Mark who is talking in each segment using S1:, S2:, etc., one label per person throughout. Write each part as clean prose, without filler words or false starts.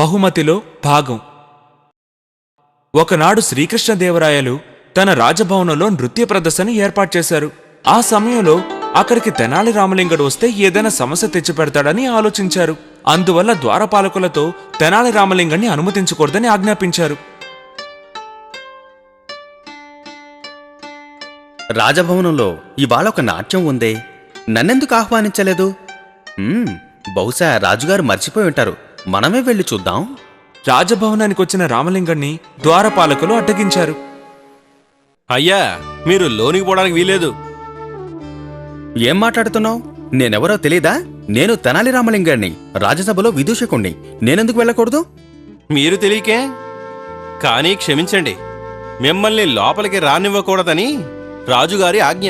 S1: బహుమతిలో భాగం. ఒకనాడు శ్రీకృష్ణదేవరాయలు తన రాజభవనంలో నృత్య ప్రదర్శన ఏర్పాటు చేశారు. ఆ సమయంలో అక్కడికి తెనాలి రామలింగడు వస్తే ఏదైనా సమస్య తెచ్చిపెడతాడని ఆలోచించారు. అందువల్ల ద్వారపాలకులతో తెనాలి రామలింగడిని అనుమతించకూడదని ఆజ్ఞాపించారు.
S2: రాజభవనంలో ఇవాళ ఒక నాట్యం ఉందే, నన్నెందుకు ఆహ్వానించలేదు? బహుశా రాజుగారు మర్చిపోయి ఉంటారు. మనమే వెళ్ళి చూద్దాం.
S1: రాజభవనానికి వచ్చిన రామలింగడిని ద్వారపాలకులు అడ్డగించారు.
S3: అయ్యా, మీరు లోనికి పోవడానికి వీలేదు.
S2: ఏం మాట్లాడుతున్నావు? నేనెవరో తెలీదా? నేను తెనాలి రామలింగాన్ని, రాజ్యసభలో విదూషకుణ్ణి. నేనెందుకు వెళ్ళకూడదు?
S3: మీరు తెలియకే? కానీ క్షమించండి, మిమ్మల్ని లోపలికి రానివ్వకూడదని రాజుగారి ఆజ్ఞ.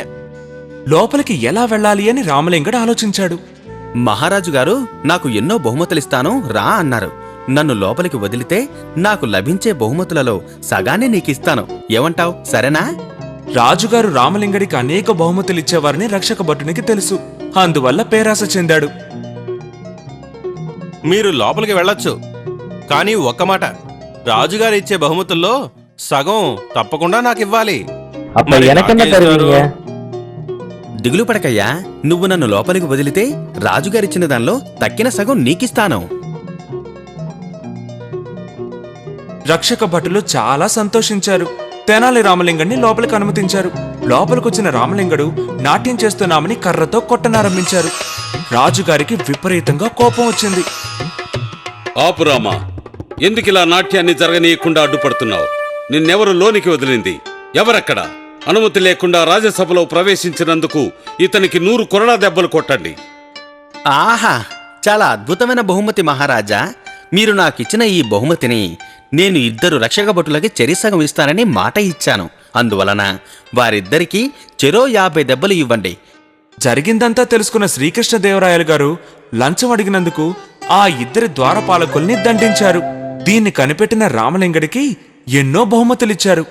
S1: లోపలికి ఎలా వెళ్ళాలి అని రామలింగడు ఆలోచించాడు.
S2: మహారాజు గారు నాకు ఎన్నో బహుమతులిస్తాను రా అన్నారు. నన్ను లోపలికి వదిలితే నాకు లభించే బహుమతులలో సగాన్ని నీకిస్తాను. ఏమంటావ్? సరేనా?
S1: రాజుగారు రామలింగడికి అనేక బహుమతులిచ్చేవారని రక్షక భటునికి తెలుసు. అందువల్ల పేరాస చెందాడు.
S3: మీరు లోపలికి వెళ్ళొచ్చు, కానీ ఒక్క మాట, రాజుగారు ఇచ్చే బహుమతుల్లో సగం తప్పకుండా నాకివ్వాలి.
S2: దిగులు పడకయ్యా, నువ్వు నన్ను లోపలికి వదిలితే రాజుగారిచ్చిన దానిలో తక్కిన సగం నీకిస్తాను.
S1: రక్షక భటులు చాలా సంతోషించారు. తెనాలి రామలింగడిని లోపలికి అనుమతించారు. లోపలికొచ్చిన రామలింగడు నాట్యం చేస్తున్నామని కర్రతో కొట్టనారంభించారు. రాజుగారికి విపరీతంగా కోపం వచ్చింది.
S4: ఆపురామా, ఎందుకిలా నాట్యాన్ని జరగనీయకుండా అడ్డుపడుతున్నావు? నిన్నెవరు లోనికి వదిలింది? ఎవరక్కడ? అనుమతి లేకుండా రాజ్యసభలో ప్రవేశించినందుకు ఇతనికి 100 కొరడా దెబ్బలు కొట్టండి.
S2: ఆహా, చాలా అద్భుతమైన బహుమతి మహారాజా. మీరు నాకిచ్చిన ఈ బహుమతిని నేను 2 రక్షక భటులకి చెరిసగం ఇస్తానని మాట ఇచ్చాను. అందువలన వారిద్దరికీ చెరో 50 దెబ్బలు ఇవ్వండి.
S1: జరిగిందంతా తెలుసుకున్న శ్రీకృష్ణదేవరాయలు గారు లంచం అడిగినందుకు ఆ 2 ద్వారపాలకుల్ని దండించారు. దీన్ని కనిపెట్టిన రామలింగడికి ఎన్నో బహుమతులిచ్చారు.